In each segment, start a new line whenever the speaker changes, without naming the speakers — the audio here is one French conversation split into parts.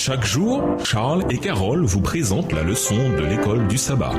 Chaque jour, Charles et Carole vous présentent la leçon de l'école du sabbat.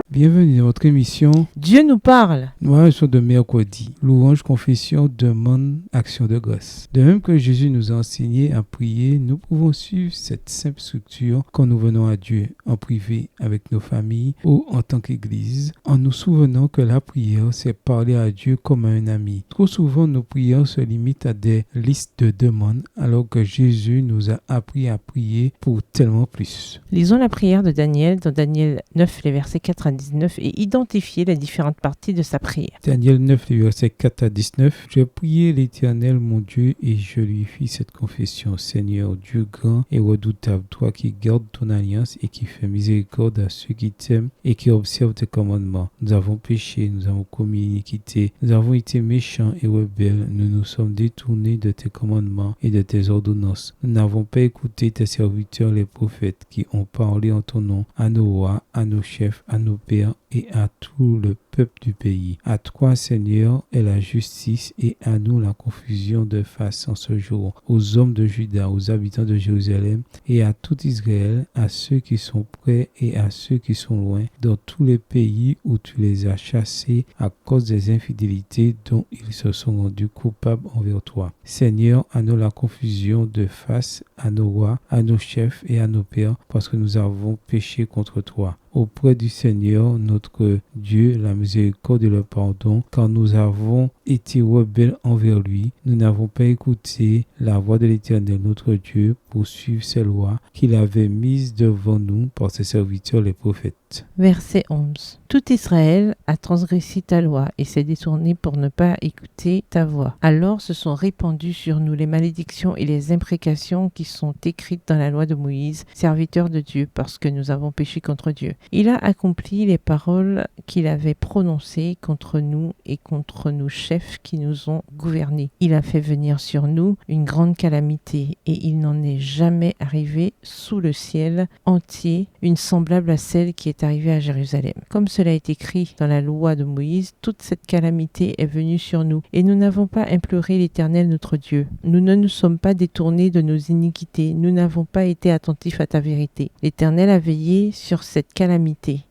Bienvenue dans votre émission
Dieu nous parle.
Nous sommes de mercredi. Louange, confession, demande, action de grâce. De même que Jésus nous a enseigné à prier, nous pouvons suivre cette simple structure quand nous venons à Dieu en privé avec nos familles ou en tant qu'Église, en nous souvenant que la prière, c'est parler à Dieu comme à un ami. Trop souvent, nos prières se limitent à des listes de demandes, alors que Jésus nous a appris à prier pour tellement plus.
Lisons la prière de Daniel dans Daniel 9, les versets 4 à 19 et identifier les différentes parties de sa prière.
Daniel 9, les versets 4 à 19. Je priai l'Éternel mon Dieu et je lui fis cette confession. Seigneur, Dieu grand et redoutable, toi qui gardes ton alliance et qui fais miséricorde à ceux qui t'aiment et qui observent tes commandements. Nous avons péché, nous avons commis iniquité, nous avons été méchants et rebelles, nous nous sommes détournés de tes commandements et de tes ordonnances. Nous n'avons pas écouté tes serviteurs les prophètes qui ont parlé en ton nom à nos rois, à nos chefs, à nos pères et à tout le peuple du pays. À toi, Seigneur, est la justice et à nous la confusion de face en ce jour. Aux hommes de Juda, aux habitants de Jérusalem et à tout Israël, à ceux qui sont près et à ceux qui sont loin, dans tous les pays où tu les as chassés à cause des infidélités dont ils se sont rendus coupables envers toi. Seigneur, à nous la confusion de face à nos rois, à nos chefs et à nos pères, parce que nous avons péché contre toi. Auprès du Seigneur, notre Dieu, la miséricorde et le pardon, car nous avons été rebelles envers lui. Nous n'avons pas écouté la voix de l'Éternel, notre Dieu, pour suivre ses lois qu'il avait mises devant nous par ses serviteurs les prophètes.
Verset 11. Tout Israël a transgressé ta loi et s'est détourné pour ne pas écouter ta voix. Alors se sont répandues sur nous les malédictions et les imprécations qui sont écrites dans la loi de Moïse, serviteur de Dieu, parce que nous avons péché contre Dieu. Il a accompli les paroles qu'il avait prononcées contre nous et contre nos chefs qui nous ont gouvernés. Il a fait venir sur nous une grande calamité et il n'en est jamais arrivé sous le ciel entier une semblable à celle qui est arrivée à Jérusalem. Comme cela est écrit dans la loi de Moïse, toute cette calamité est venue sur nous et nous n'avons pas imploré l'Éternel notre Dieu. Nous ne nous sommes pas détournés de nos iniquités, nous n'avons pas été attentifs à ta vérité. L'Éternel a veillé sur cette calamité.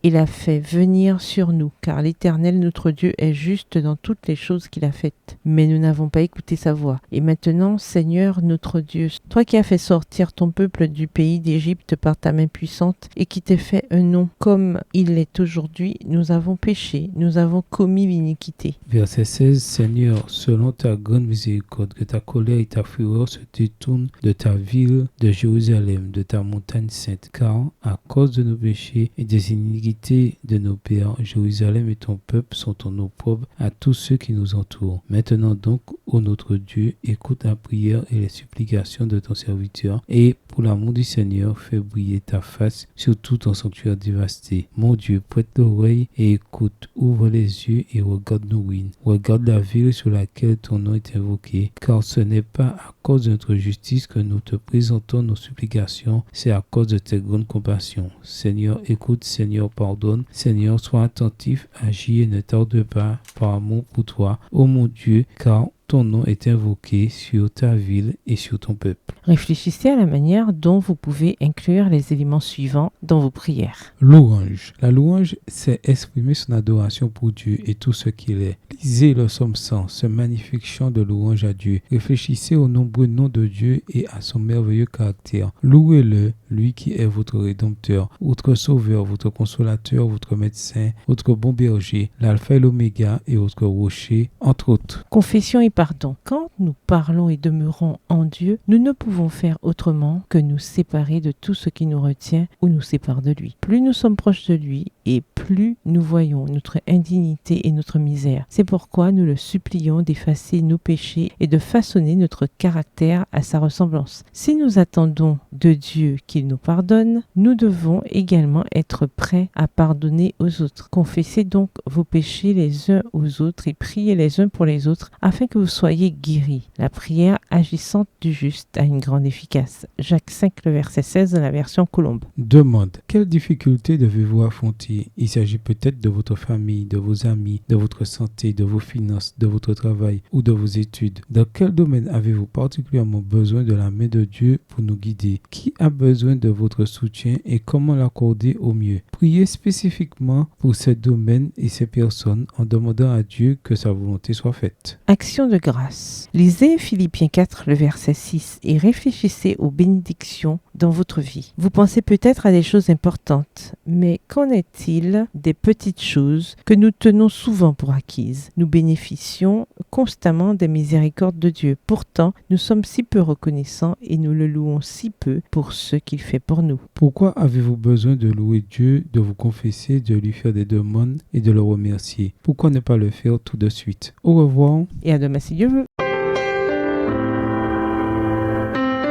Il a fait venir sur nous, car l'Éternel notre Dieu est juste dans toutes les choses qu'il a faites. Mais nous n'avons pas écouté sa voix. Et maintenant, Seigneur notre Dieu, toi qui as fait sortir ton peuple du pays d'Égypte par ta main puissante et qui t'es fait un nom comme il l'est aujourd'hui, nous avons péché, nous avons commis l'iniquité.
Verset 16. Seigneur, selon ta grande miséricorde, que ta colère et ta fureur se détournent de ta ville de Jérusalem, de ta montagne sainte, car à cause de nos péchés et des iniquités de nos pères, Jérusalem et ton peuple sont en opprobre à tous ceux qui nous entourent. Maintenant donc, ô notre Dieu, écoute la prière et les supplications de ton serviteur, et pour l'amour du Seigneur, fais briller ta face sur tout ton sanctuaire dévasté. Mon Dieu, prête l'oreille et écoute, ouvre les yeux et regarde nos ruines. Regarde la ville sur laquelle ton nom est invoqué, car ce n'est pas à cause de notre justice que nous te présentons nos supplications, c'est à cause de tes grandes compassions. Seigneur, écoute, Seigneur, pardonne. Seigneur, sois attentif, agis et ne tarde pas par amour pour toi, ô mon Dieu, car ton nom est invoqué sur ta ville et sur ton peuple.
Réfléchissez à la manière dont vous pouvez inclure les éléments suivants dans vos prières.
Louange. La louange, c'est exprimer son adoration pour Dieu et tout ce qu'il est. Lisez le psaume 100, ce magnifique chant de louange à Dieu. Réfléchissez aux nombreux noms de Dieu et à son merveilleux caractère. Louez-le, lui qui est votre rédempteur, votre sauveur, votre consolateur, votre médecin, votre bon berger, l'alpha et l'oméga et votre rocher, entre autres.
Confession et pardon. Quand nous parlons et demeurons en Dieu, nous ne pouvons faire autrement que nous séparer de tout ce qui nous retient ou nous sépare de lui. Plus nous sommes proches de lui et plus nous voyons notre indignité et notre misère. C'est pourquoi nous le supplions d'effacer nos péchés et de façonner notre caractère à sa ressemblance. Si nous attendons de Dieu qu'il nous pardonne, nous devons également être prêts à pardonner aux autres. Confessez donc vos péchés les uns aux autres et priez les uns pour les autres afin que vous soyez guéris. La prière agissante du juste a une grande efficace. Jacques 5, le verset 16 de la version Colombe.
Demande. Quelles difficultés devez-vous affronter? Il s'agit peut-être de votre famille, de vos amis, de votre santé, de vos finances, de votre travail ou de vos études? Dans quel domaine avez-vous particulièrement besoin de la main de Dieu pour nous guider? Qui a besoin de votre soutien et comment l'accorder au mieux? Priez spécifiquement pour ces domaines et ces personnes en demandant à Dieu que sa volonté soit faite.
Action de grâce. Lisez Philippiens 4, le verset 6 et réfléchissez aux bénédictions dans votre vie. Vous pensez peut-être à des choses importantes, mais qu'en est-il des petites choses que nous tenons souvent pour acquises? Nous bénéficions constamment des miséricordes de Dieu. Pourtant, nous sommes si peu reconnaissants et nous le louons si peu pour ce qu'il fait pour nous.
Pourquoi avez-vous besoin de louer Dieu, de vous confesser, de lui faire des demandes et de le remercier? Pourquoi ne pas le faire tout de suite? Au revoir.
Et à demain si Dieu veut.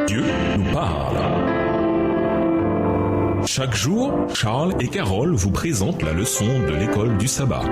Dieu nous parle. Chaque jour, Charles et Carole vous présentent la leçon de l'école du sabbat.